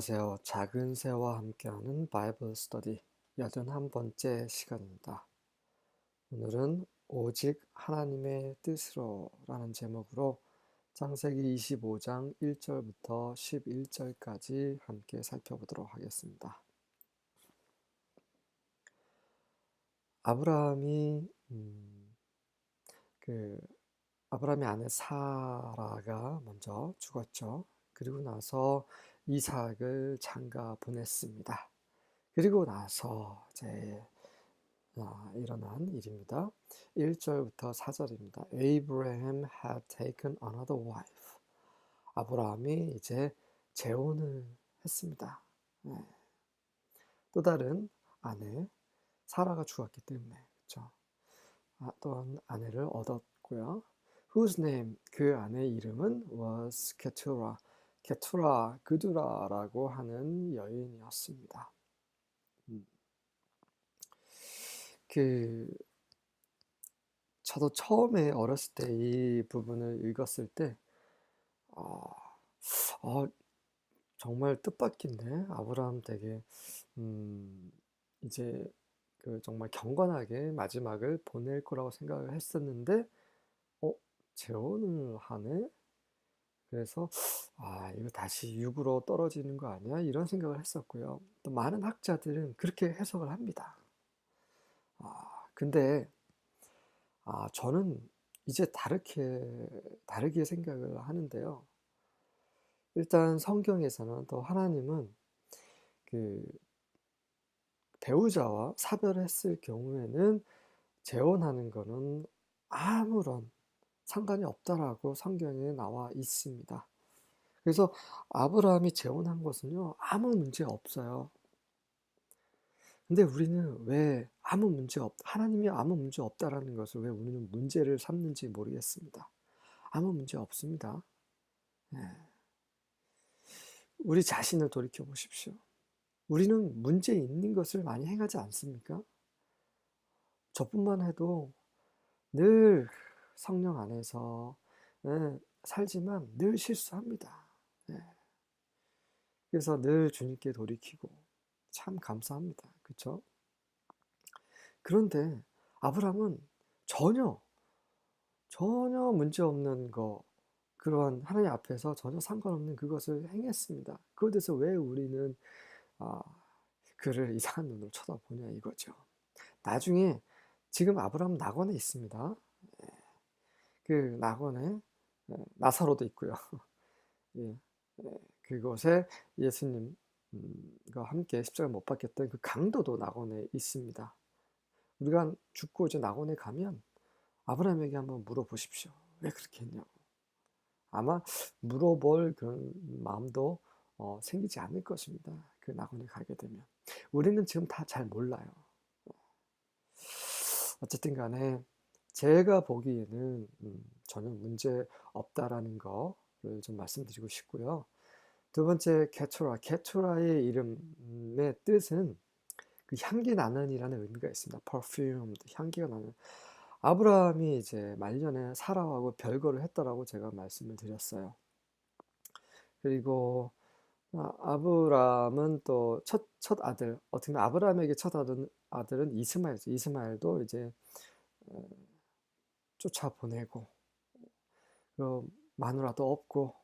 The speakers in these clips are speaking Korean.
안녕하세요. 작은 새와 함께하는 바이블 스터디 81번째 시간입니다. 오늘은 오직 하나님의 뜻으로라는 제목으로 창세기 25장 1절부터 11절까지 함께 살펴보도록 하겠습니다. 아브라함이 아브라함의 아내 사라가 먼저 죽었죠. 그리고 나서 이삭을 장가 보냈습니다. 그리고 나서 이제 일어난 일입니다. 1절부터 4절입니다. Abraham had taken another wife. 아브라함이 이제 재혼을 했습니다. 네. 또 다른 아내 사라가 죽었기 때문에 그렇죠. 또 아내를 얻었고요. Whose name 그 아내의 이름은 was Keturah. 케투라, 그두라라고 하는 여인이었습니다. 저도 처음에 어렸을 때 이 부분을 읽었을 때, 아, 정말 뜻밖인데, 아브라함 되게, 이제 정말 경건하게 마지막을 보낼 거라고 생각을 했었는데, 재혼을 하네? 그래서, 이거 다시 육으로 떨어지는 거 아니야? 이런 생각을 했었고요. 또 많은 학자들은 그렇게 해석을 합니다. 근데, 저는 이제 다르게 생각을 하는데요. 일단 성경에서는 또 하나님은 그 배우자와 사별했을 경우에는 재혼하는 거는 아무런 상관이 없다라고 성경에 나와 있습니다. 그래서 아브라함이 재혼한 것은요, 아무 문제 없어요. 근데 우리는 왜 하나님이 아무 문제 없다라는 것을 왜 우리는 문제를 삼는지 모르겠습니다. 아무 문제 없습니다. 네. 우리 자신을 돌이켜 보십시오. 우리는 문제 있는 것을 많이 행하지 않습니까? 저뿐만 해도 늘 성령 안에서 살지만 늘 실수합니다. 그래서 늘 주님께 돌이키고 참 감사합니다. 그렇죠? 그런데 아브라함은 전혀 문제 없는 그러한 하나님 앞에서 전혀 상관없는 그것을 행했습니다. 그것에 대해서 왜 우리는 그를 이상한 눈으로 쳐다보냐 이거죠. 나중에 지금 아브라함 낙원에 있습니다. 그 낙원에 나사로도 있고요. 예, 그곳에 예수님과 함께 십자가 못 박혔던 그 강도도 낙원에 있습니다. 우리가 죽고 이제 낙원에 가면 아브라함에게 한번 물어보십시오. 왜 그렇게 했냐고. 아마 물어볼 그런 마음도 생기지 않을 것입니다. 그 낙원에 가게 되면. 우리는 지금 다 잘 몰라요. 어쨌든 간에 제가 보기에는 전혀 문제 없다라는 거를 좀 말씀드리고 싶고요. 두 번째, 게투라의 이름의 뜻은 그 향기 나는 이라는 의미가 있습니다. perfumed, 향기가 나는. 아브라함이 이제 말년에 사라하고 별거를 했다라고 제가 말씀을 드렸어요. 그리고 아브라함은 또 첫 아들, 어떻게 보면 아브라함에게 첫 아들은 이스마엘이죠. 이스마엘도 이제 쫓아보내고, 마누라도 없고,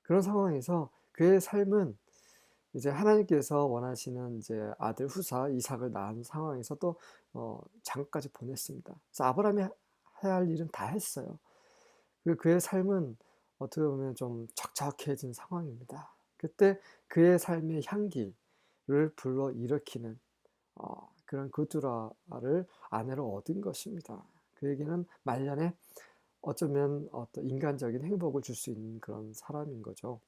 그런 상황에서 그의 삶은 이제 하나님께서 원하시는 이제 아들 후사 이삭을 낳은 상황에서 또 장가까지 보냈습니다. 그래서 아브라함이 해야 할 일은 다 했어요. 그리고 그의 삶은 어떻게 보면 좀 척척해진 상황입니다. 그때 그의 삶의 향기를 불러 일으키는 그런 그두라를 아내로 얻은 것입니다. 그에게는 말년에 어쩌면 어떤 인간적인 행복을 줄 수 있는 그런 사람인 거죠.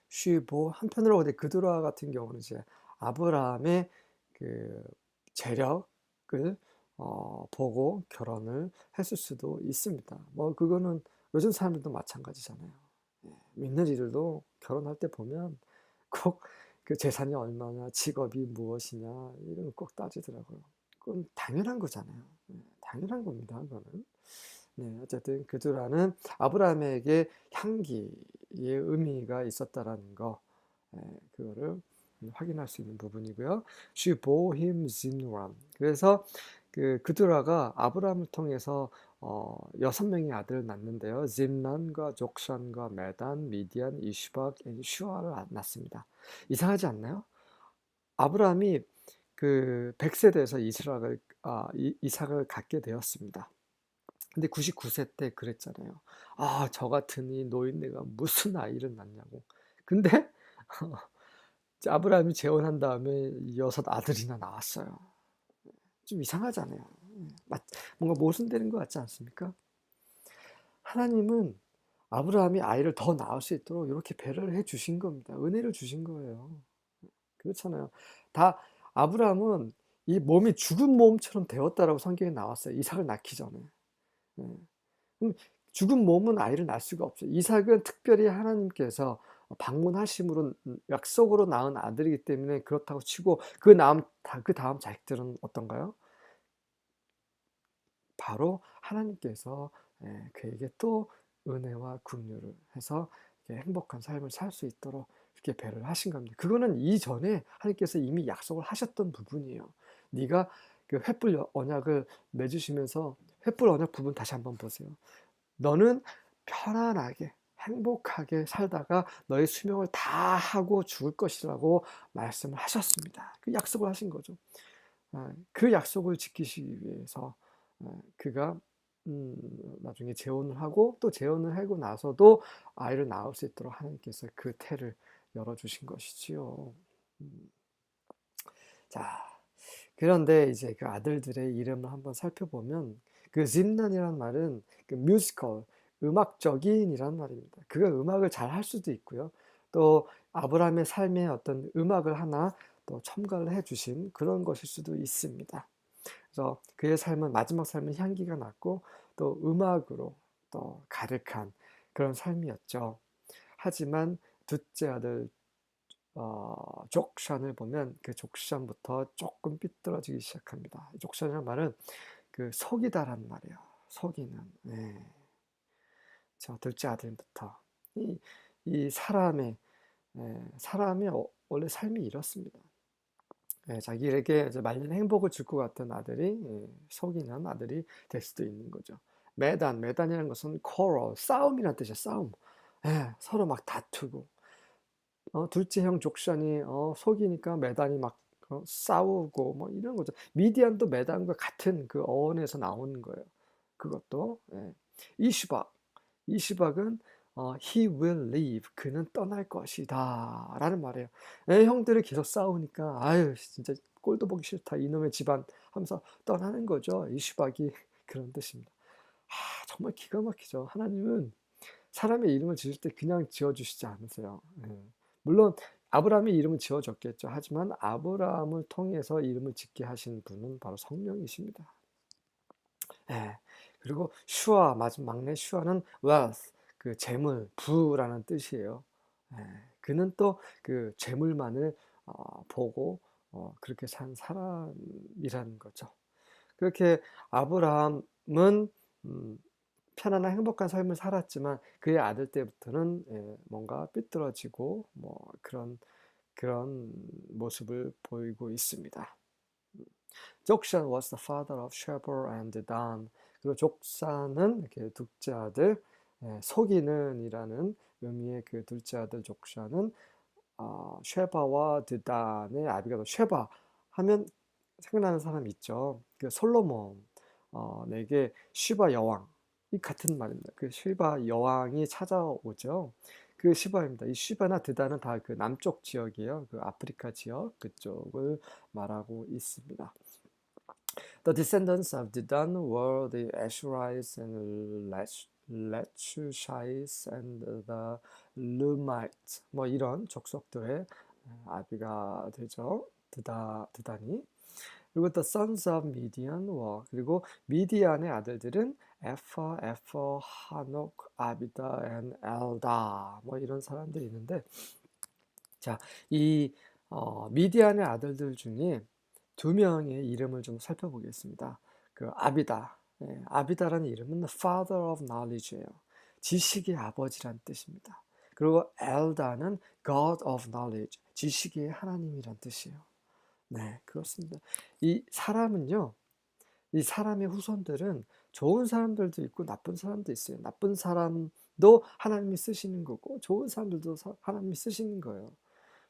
쉬보 한편으로 그두라 같은 경우는 이제 아브라함의 그 재력을 보고 결혼을 했을 수도 있습니다. 뭐 그거는 요즘 사람들도 마찬가지잖아요. 믿는 이들도 결혼할 때 보면 꼭 그 재산이 얼마나, 직업이 무엇이냐 이런 거 꼭 따지더라고요. 그건 당연한 거잖아요. 당연한 겁니다. 그거는. 네, 어쨌든 그두라는 아브라함에게 향기의 의미가 있었다라는 거, 예, 그거를 확인할 수 있는 부분이고요. She bore him Zimran. 그래서 그두라가 아브라함을 통해서 6명의 아들을 낳는데요. 짐난과 족산과 메단, 미디안, 이슈박, 슈아를 낳습니다. 이상하지 않나요? 아브라함이 100세대에서 이삭을 갖게 되었습니다. 근데 99세 때 그랬잖아요. 아, 저 같은 이 노인네가 무슨 아이를 낳냐고. 근데 아브라함이 재혼한 다음에 6 아들이나 낳았어요. 좀 이상하잖아요. 뭔가 모순되는 것 같지 않습니까? 하나님은 아브라함이 아이를 더 낳을 수 있도록 이렇게 배려를 해 주신 겁니다. 은혜를 주신 거예요. 그렇잖아요. 다 아브라함은 이 몸이 죽은 몸처럼 되었다라고 성경에 나왔어요. 이삭을 낳기 전에. 예. 그럼 죽은 몸은 아이를 낳을 수가 없어요. 이삭은 특별히 하나님께서 방문하심으로 약속으로 낳은 아들이기 때문에 그렇다고 치고 그 다음 자식들은 어떤가요? 바로 하나님께서 그에게 또 은혜와 긍휼을 해서 행복한 삶을 살 수 있도록 이렇게 배려를 하신 겁니다. 그거는 이전에 하나님께서 이미 약속을 하셨던 부분이에요. 네가 그 횃불 언약을 맺으시면서 횃불 언약 부분 다시 한번 보세요. 너는 편안하게 행복하게 살다가 너의 수명을 다 하고 죽을 것이라고 말씀을 하셨습니다. 그 약속을 하신 거죠. 그 약속을 지키시기 위해서 그가 나중에 재혼을 하고 또 재혼을 하고 나서도 아이를 낳을 수 있도록 하나님께서 그 태를 열어주신 것이지요. 음, 자, 그런데 이제 그 아들들의 이름을 한번 살펴보면 그 짐난이라는 말은 그 뮤지컬, 음악적인이라는 말입니다. 그가 음악을 잘 할 수도 있고요. 또 아브라함의 삶에 어떤 음악을 하나 또 첨가를 해주신 그런 것일 수도 있습니다. 그래서 그의 삶은 마지막 삶은 향기가 났고 또 음악으로 또 가득한 그런 삶이었죠. 하지만 둘째 아들 족샨을 보면 그 족샨부터 조금 삐뚤어지기 시작합니다. 족샨이라는 말은 그 속이다라는 말이에요. 속이는. 네. 저 둘째 아들부터 이 사람의 원래 삶이 이렇습니다. 자기에게 이제 말린 행복을 줄 것 같은 아들이 속이는 아들이 될 수도 있는 거죠. 매단이라는 것은 quarrel, 싸움이라는 뜻이에요. 싸움. 서로 막 다투고 둘째 형 족션이 속이니까 매단이 막 싸우고 뭐 이런 거죠. 미디안도 매단과 같은 그 어원에서 나오는 거예요. 그것도 이슈박 이슈박은 he will leave 그는 떠날 것이다 라는 말이에요. 형들이 계속 싸우니까 아유 진짜 꼴도 보기 싫다 이놈의 집안 하면서 떠나는 거죠. 이슈박이 그런 뜻입니다. 정말 기가 막히죠. 하나님은 사람의 이름을 지을 때 그냥 지어주시지 않으세요. 물론 아브라함의 이름을 지어줬겠죠. 하지만 아브라함을 통해서 이름을 짓게 하신 분은 바로 성령이십니다. 예. 그리고 막내 슈아는 wealth, 그 재물, 부라는 뜻이에요. 예. 그는 또 그 재물만을 보고 그렇게 산 사람이라는 거죠. 그렇게 아브라함은 음, 편안한 행복한 삶을 살았지만 그의 아들 때부터는 뭔가 삐뚤어지고 뭐 그런 모습을 보이고 있습니다. 족산 was the father of Sheber and Dan. 그리고 족산은 이렇게 둘째 아들, 속이는이라는 의미의 그 둘째 아들 족산은 쉐바와 드단의 아비가 더 쉐바 하면 생각나는 사람 있죠. 그 솔로몬 내게 시바 여왕 이 같은 말입니다. 그 시바 여왕이 찾아오죠. 그 시바입니다. 이 시바나 드단은 다 그 남쪽 지역이에요. 그 아프리카 지역 그쪽을 말하고 있습니다. The descendants of Dedan were the Ashurites and Lechušites and the Lumites. 뭐 이런 족속들의 아비가 되죠. 드단이. 그리고 the sons of Midian were 그리고 미디안의 아들들은 에퍼, 하녹, 아비다, and 엘다 뭐 이런 사람들이 있는데 자, 이 미디안의 아들들 중에 2명의 이름을 좀 살펴보겠습니다. 그 아비다, 아비다라는 이름은 Father of Knowledge예요. 지식의 아버지란 뜻입니다. 그리고 엘다는 God of Knowledge, 지식의 하나님이란 뜻이에요. 네, 그렇습니다. 이 사람은요, 이 사람의 후손들은 좋은 사람들도 있고 나쁜 사람도 있어요. 나쁜 사람도 하나님이 쓰시는 거고 좋은 사람들도 하나님이 쓰시는 거예요.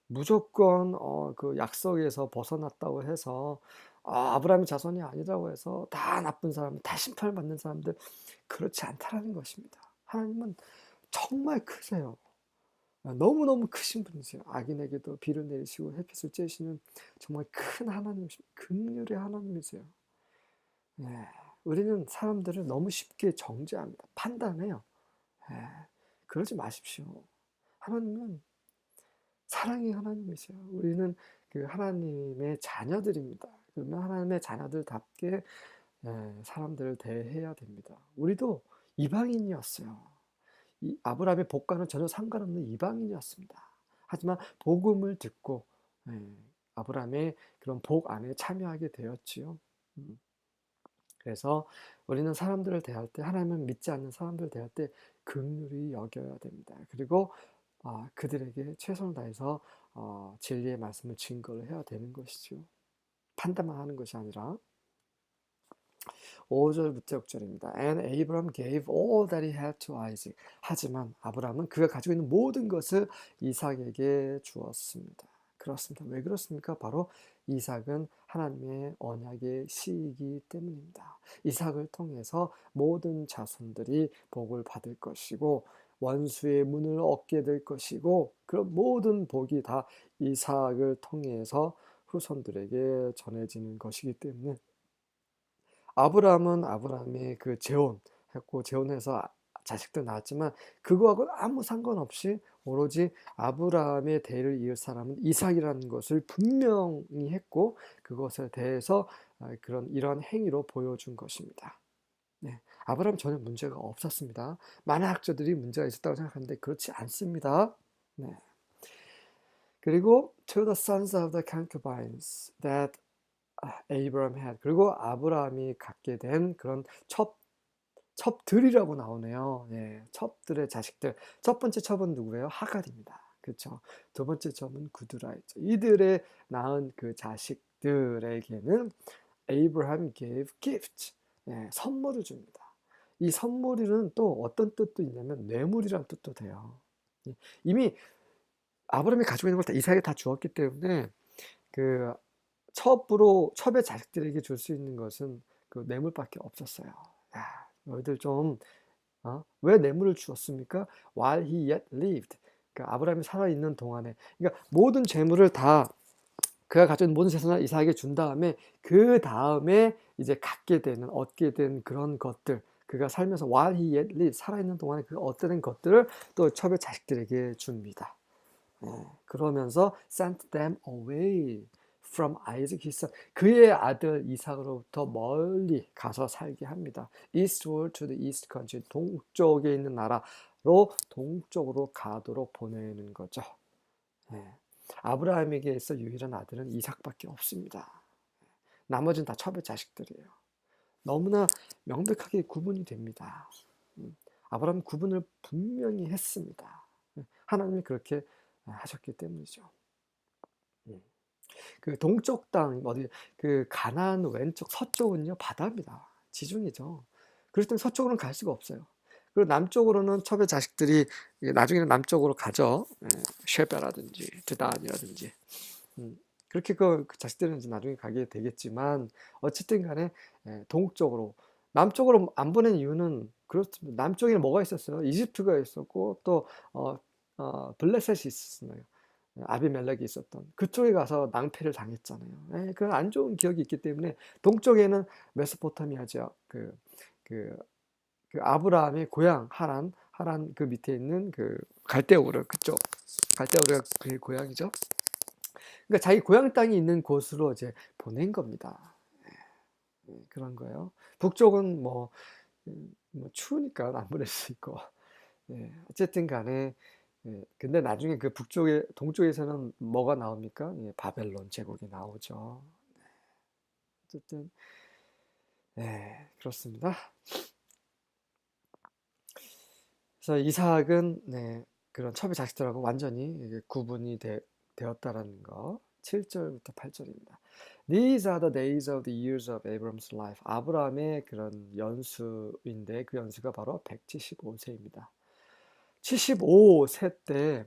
무조건 그 약속에서 벗어났다고 해서 아브라함의 자손이 아니라고 해서 다 나쁜 사람, 다 심판을 받는 사람들, 그렇지 않다라는 것입니다. 하나님은 정말 크세요. 너무너무 크신 분이세요. 악인에게도 비를 내리시고 햇빛을 쬐시는 정말 큰 하나님이십니다. 긍휼의 하나님이세요. 예, 우리는 사람들을 너무 쉽게 정죄합니다. 판단해요. 예, 그러지 마십시오. 하나님은 사랑의 하나님이세요. 우리는 그 하나님의 자녀들입니다. 그러면 하나님의 자녀들답게 사람들을 대해야 됩니다. 우리도 이방인이었어요. 이 아브라함의 복과는 전혀 상관없는 이방인이었습니다. 하지만 복음을 듣고 예, 아브라함의 그런 복 안에 참여하게 되었지요. 음. 그래서 우리는 사람들을 대할 때, 하나님을 믿지 않는 사람들을 대할 때 긍휼히 여겨야 됩니다. 그리고 그들에게 최선을 다해서 진리의 말씀을 증거를 해야 되는 것이죠. 판단만 하는 것이 아니라. 5절부터 6절입니다. And Abraham gave all that he had to Isaac. 하지만 아브라함은 그가 가지고 있는 모든 것을 이삭에게 주었습니다. 그렇습니다. 왜 그렇습니까? 바로 이삭은 하나님의 언약의 씨이기 때문입니다. 이삭을 통해서 모든 자손들이 복을 받을 것이고 원수의 문을 얻게 될 것이고 그런 모든 복이 다 이삭을 통해서 후손들에게 전해지는 것이기 때문에 아브라함은 아브라함의 그 재혼했고 재혼해서 자식들 낳았지만 그거하고 아무 상관없이 오로지 아브라함의 대를 이을 사람은 이삭이라는 것을 분명히 했고 그것에 대해서 이런 행위로 보여준 것입니다. 네, 아브라함 전혀 문제가 없었습니다. 많은 학자들이 문제가 있었다고 생각하는데 그렇지 않습니다. 네. 그리고 to the sons of the concubines that Abraham had. 그리고 아브라함이 갖게 된 그런 첩들이라고 나오네요. 예, 첩들의 자식들. 첫 번째 첩은 누구예요? 하갈입니다. 그렇죠. 두 번째 첩은 구두라이죠. 이들의 낳은 그 자식들에게는 Abraham gave gift. 예, 선물을 줍니다. 이 선물은 또 어떤 뜻도 있냐면 뇌물이란 뜻도 돼요. 이미 아브라함이 가지고 있는 걸 다 이삭에게 다 주었기 때문에 그 첩의 자식들에게 줄 수 있는 것은 그 뇌물밖에 없었어요. 야, 너희들 좀, 왜 뇌물을 주었습니까? While he yet lived. 그러니까 아브라함이 살아있는 동안에. 그러니까 모든 재물을 다 그가 가지고 있는 모든 재산을 이삭에게 준 다음에 그 다음에 이제 얻게 된 그런 것들. 그가 살면서 while he yet lived, 살아있는 동안에 그 얻게 것들을 또 첩의 자식들에게 줍니다. 그러면서 sent them away from Isaac his son. 그의 아들 이삭으로부터 멀리 가서 살게 합니다. eastward to the east country. 동쪽에 있는 나라로 동쪽으로 가도록 보내는 거죠. 아브라함에게 있어 유일한 아들은 이삭밖에 없습니다. 나머지는 다 첩의 자식들이에요. 너무나 명백하게 구분이 됩니다. 아브라함은 구분을 분명히 했습니다. 하나님이 그렇게 하셨기 때문이죠. 그 동쪽 땅 그 가나안 왼쪽 서쪽은요 바다입니다. 지중해죠. 그렇기 때문에 서쪽으로는 갈 수가 없어요. 그리고 남쪽으로는 첩의 자식들이 나중에는 남쪽으로 가죠. 쉐베라든지 드단이라든지 그렇게 그 자식들은 이제 나중에 가게 되겠지만 어쨌든 간에 동쪽으로 남쪽으로 안 보낸 이유는 그렇습니다. 남쪽에는 뭐가 있었어요? 이집트가 있었고 또 블레셋이 있었어요. 아비멜렉이 있었던 그쪽에 가서 낭패를 당했잖아요. 그런 안 좋은 기억이 있기 때문에 동쪽에는 메소포타미아죠. 그 아브라함의 고향 하란 그 밑에 있는 그 갈대우르 그쪽 갈대우르가 그의 고향이죠. 그러니까 자기 고향 땅이 있는 곳으로 이제 보낸 겁니다. 그런 거예요. 북쪽은 뭐 추우니까 안 보낼 수 있고 어쨌든 간에 근데 나중에 그 동쪽에서는 뭐가 나옵니까? 바벨론 제국이 나오죠. 어쨌든 네, 그렇습니다. 그래서 이삭은 네, 그런 첩의 자식들하고 완전히 이게 구분이 되었다라는 거. 7절부터 8절입니다. These are the days of the years of Abram's life. 아브라함의 그런 연수인데 그 연수가 바로 175세입니다. 75세 때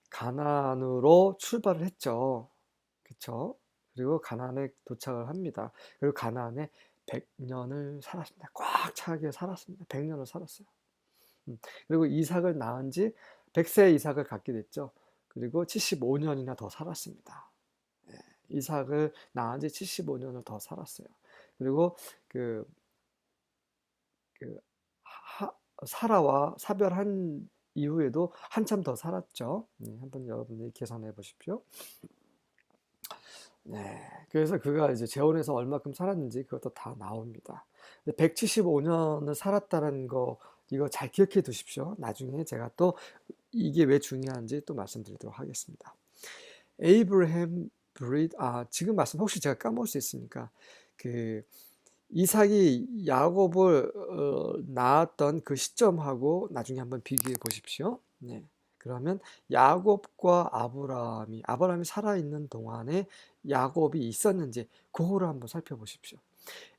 가나안으로 출발을 했죠. 그쵸? 그리고 가나안에 도착을 합니다. 그리고 가나안에 100년을 살았습니다. 꽉 차게 살았습니다. 100년을 살았어요. 그리고 이삭을 낳은 지 100세 이삭을 갖게 됐죠. 그리고 75년이나 더 살았습니다. 예, 이삭을 낳은 지 75년을 더 살았어요. 그리고 그, 그 사라와 사별한 이후에도 한참 더 살았죠. 한번 여러분들이 계산해 보십시오. 네, 그래서 그가 이제 재혼해서 얼마큼 살았는지 그것도 다 나옵니다. 175년을 살았다는 거 이거 잘 기억해 두십시오. 나중에 제가 또 이게 왜 중요한지 또 말씀드리도록 하겠습니다. 에이브라함 브리드 지금 말씀 혹시 제가 까먹을 수 있으니까 그 이삭이 야곱을 낳았던 그 시점하고 나중에 한번 비교해 보십시오. 네. 그러면 야곱과 아브라함이 살아있는 동안에 야곱이 있었는지 그거를 한번 살펴보십시오.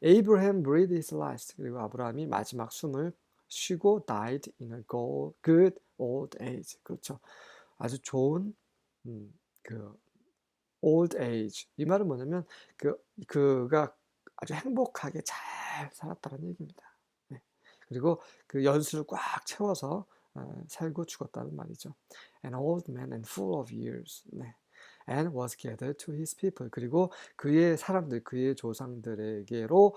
Abraham breathed his last. 그리고 아브라함이 마지막 숨을 쉬고 died in a good old age. 그렇죠. 아주 좋은 그 old age. 이 말은 뭐냐면 그가 아주 행복하게 잘 살았다는 얘기입니다. 네. 그리고 그 연수를 꽉 채워서 살고 죽었다는 말이죠. An old man and full of years. 네. And was gathered to his people. 그리고 그의 사람들, 그의 조상들에게로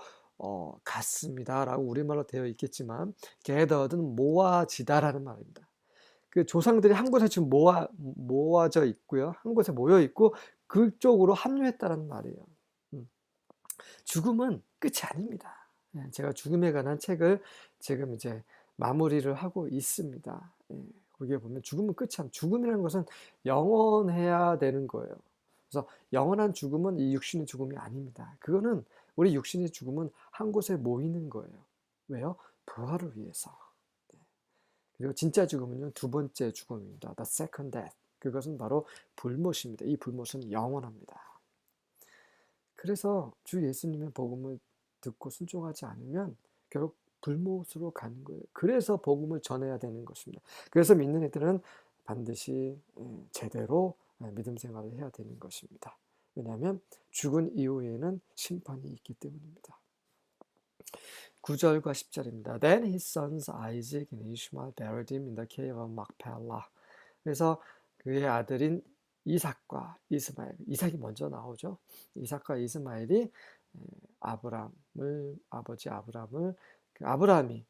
갔습니다라고 우리말로 되어 있겠지만 gathered는 모아지다라는 말입니다. 그 조상들이 한 곳에 지금 모아져 있고요. 한 곳에 모여 있고 그쪽으로 합류했다는 말이에요. 죽음은 끝이 아닙니다. 제가 죽음에 관한 책을 지금 이제 마무리를 하고 있습니다. 거기에 보면 죽음은 끝이 아니에요. 죽음이라는 것은 영원해야 되는 거예요. 그래서 영원한 죽음은 이 육신의 죽음이 아닙니다. 그거는 우리 육신의 죽음은 한 곳에 모이는 거예요. 왜요? 부활을 위해서. 그리고 진짜 죽음은요, 두 번째 죽음입니다. The second death. 그것은 바로 불못입니다. 이 불못은 영원합니다. 그래서 주 예수님의 복음을 듣고 순종하지 않으면 결국 불못으로 가는 거예요. 그래서 복음을 전해야 되는 것입니다. 그래서 믿는 이들은 반드시 제대로 믿음 생활을 해야 되는 것입니다. 왜냐하면 죽은 이후에는 심판이 있기 때문입니다. 9절과 10절입니다. Then his sons Isaac and Ishmael buried him in the cave of Machpelah. 그래서 그의 아들인 이삭과 이스마엘, 이삭이 먼저 나오죠. 이삭과 이스마엘이 아버지 아브람을 아브람이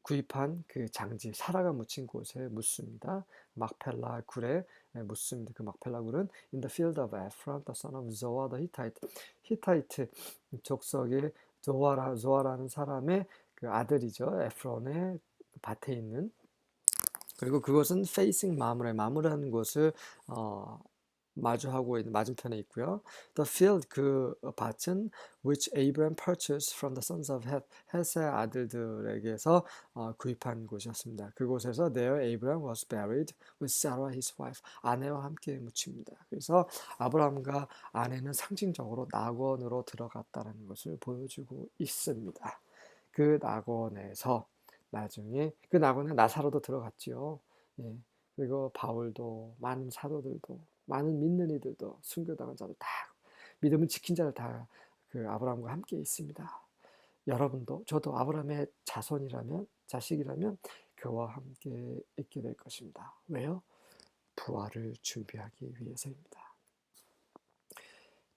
구입한 그 장지 사라가 묻힌 곳에 묻습니다. 막펠라 굴에 묻습니다. 그 막펠라 굴은 in the field of Ephron, the son of Zoar the Hittite. 히타이트 족속의 조아라는 사람의 그 아들이죠. 에프론의 밭에 있는. 그리고 그것은 facing 마므라는 곳을 마주하고 있는 맞은편에 있고요. The field 그 밭은 which Abraham purchased from the sons of Heth 헷의 아들들에게서 구입한 곳이었습니다. 그곳에서 there Abraham was buried with Sarah his wife. 아내와 함께 묻힙니다. 그래서 아브라함과 아내는 상징적으로 낙원으로 들어갔다는 것을 보여주고 있습니다. 그 낙원에서 나중에 그 낙원에 나사로도 들어갔지요. 예. 그리고 바울도 많은 사도들도 많은 믿는 이들도 순교당한 자들 다 믿음을 지킨 자들 다 그 아브라함과 함께 있습니다. 여러분도 저도 아브라함의 자식이라면 그와 함께 있게 될 것입니다. 왜요? 부활을 준비하기 위해서입니다.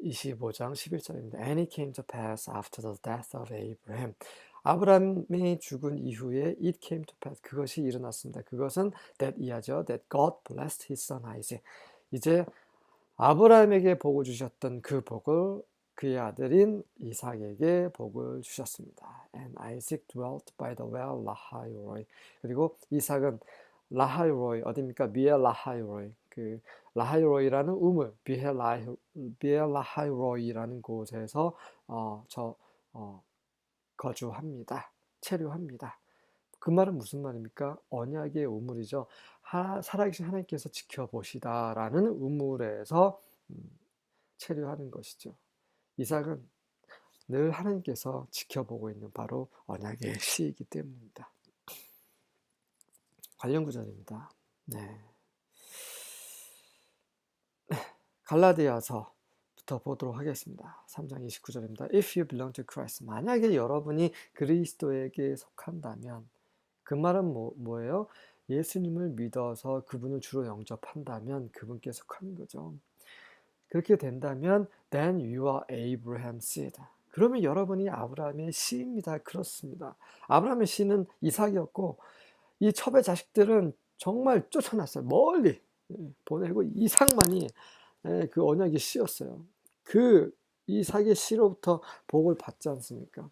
25장 11절입니다. And it came to pass after the death of Abraham. 아브라함이 죽은 이후에 it came to pass. 그것이 일어났습니다. 그것은 that 이하죠. That God blessed his son Isaac. 이제 아브라함에게 복을 주셨던 그 복을 그의 아들인 이삭에게 복을 주셨습니다. And Isaac dwelt by the well 라하이로이. 그리고 이삭은 라하이로이 어디입니까? 미엘 라하이로이. 그 라하이로이라는 우물, 비엘 라하이로이라는 곳에서 저 거주합니다. 체류합니다. 그 말은 무슨 말입니까? 언약의 우물이죠. 살아계신 하나님께서 지켜보시다라는 우물에서 체류하는 것이죠. 이삭은 늘 하나님께서 지켜보고 있는 바로 언약의 씨이기 때문입니다. 관련 구절입니다. 네. 갈라디아서부터 보도록 하겠습니다. 3장 29절입니다. If you belong to Christ. 만약에 여러분이 그리스도에게 속한다면, 그 말은 뭐예요? 예수님을 믿어서 그분을 주로 영접한다면 그분께 속하는 거죠. 그렇게 된다면 then you are Abraham's seed. 그러면 여러분이 아브라함의 씨입니다. 그렇습니다. 아브라함의 씨는 이삭이었고 이 첩의 자식들은 정말 쫓아났어요. 멀리 보내고 이삭만이 그 언약의 씨였어요. 그 이삭의 씨로부터 복을 받지 않습니까?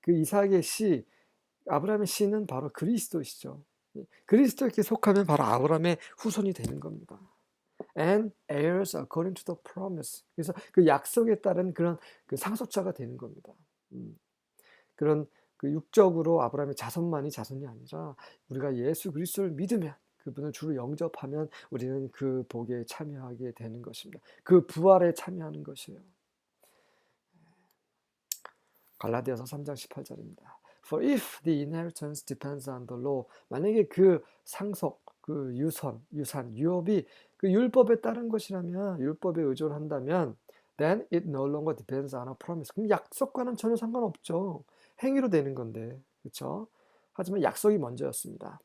그 이삭의 씨, 아브라함의 씨는 바로 그리스도시죠. 그리스도에게 속하면 바로 아브라함의 후손이 되는 겁니다. And heirs according to the promise. 그래서 그 약속에 따른 그런 그 상속자가 되는 겁니다. 그런 그 육적으로 아브라함의 자손만이 자손이 아니라 우리가 예수 그리스도를 믿으면 그분을 주로 영접하면 우리는 그 복에 참여하게 되는 것입니다. 그 부활에 참여하는 것이에요. 갈라디아서 3장 18절입니다. For if the inheritance depends on the law, 만약에 그 상속, 그 유산, 유업이 그 율법에 따른 것이라면, 율법에 의존한다면, then it no longer depends on a promise. 그럼 약속과는 전혀 상관없죠. 행위로 되는 건데, 그렇죠? 하지만 약속이 먼저였습니다.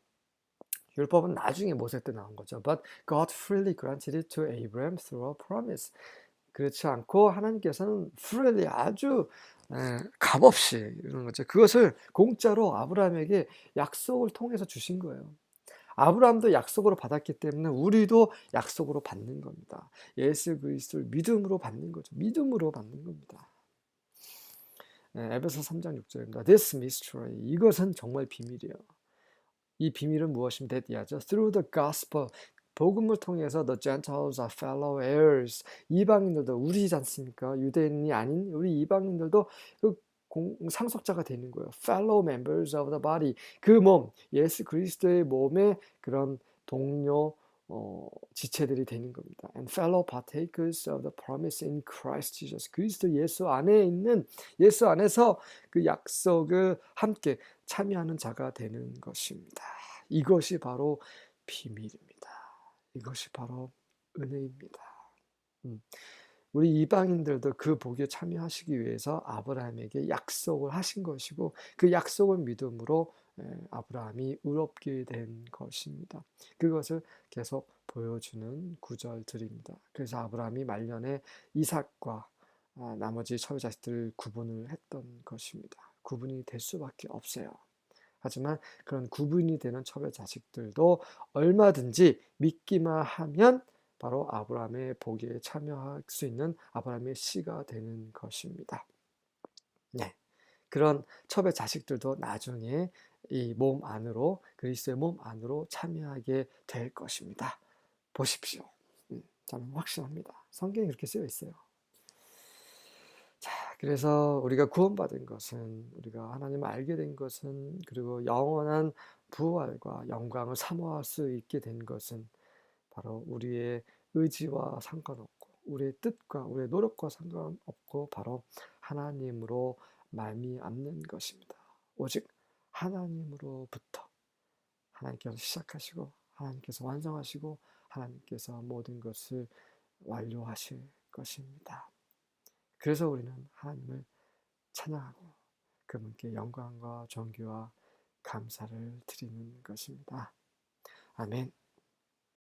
율법은 나중에 모세 때 나온 거죠. But God freely granted it to Abraham through a promise. 그렇지 않고 하나님께서는 freely 아주 값없이 이런 거죠. 그것을 공짜로 아브라함에게 약속을 통해서 주신 거예요. 아브라함도 약속으로 받았기 때문에 우리도 약속으로 받는 겁니다. 예수 그리스도를 믿음으로 받는 거죠. 믿음으로 받는 겁니다. 에베소 3장 6절입니다. This mystery, 이것은 정말 비밀이에요. 이 비밀은 무엇이면 대디하죠. Through the gospel, 복음을 통해서 the Gentiles are fellow heirs. 이방인들도 우리지 않습니까? 유대인이 아닌 우리 이방인들도 그 상속자가 되는 거예요. Fellow members of the body. 그 몸, 예수 그리스도의 몸의 그런 동료 지체들이 되는 겁니다. And fellow partakers of the promise in Christ Jesus. 그리스도 예수 안에 있는 예수 안에서 그 약속을 함께 참여하는 자가 되는 것입니다. 이것이 바로 비밀입니다. 이것이 바로 은혜입니다. 우리 이방인들도 그 복에 참여하시기 위해서 아브라함에게 약속을 하신 것이고 그 약속을 믿음으로 아브라함이 의롭게 된 것입니다. 그것을 계속 보여주는 구절들입니다. 그래서 아브라함이 말년에 이삭과 나머지 첩의 자식들을 구분을 했던 것입니다. 구분이 될 수밖에 없어요. 하지만 그런 구분이 되는 첩의 자식들도 얼마든지 믿기만 하면 바로 아브라함의 복에 참여할 수 있는 아브라함의 씨가 되는 것입니다. 네, 그런 첩의 자식들도 나중에 이 몸 안으로 그리스도의 몸 안으로 참여하게 될 것입니다. 보십시오. 저는 확신합니다. 성경에 그렇게 쓰여 있어요. 자, 그래서 우리가 구원받은 것은, 우리가 하나님을 알게 된 것은, 그리고 영원한 부활과 영광을 사모할 수 있게 된 것은 바로 우리의 의지와 상관없고 우리의 뜻과 우리의 노력과 상관없고 바로 하나님으로 말미암는 것입니다. 오직 하나님으로부터 하나님께서 시작하시고 하나님께서 완성하시고 하나님께서 모든 것을 완료하실 것입니다. 그래서 우리는 하나님을 찬양하고 그분께 영광과 존귀와 감사를 드리는 것입니다. 아멘.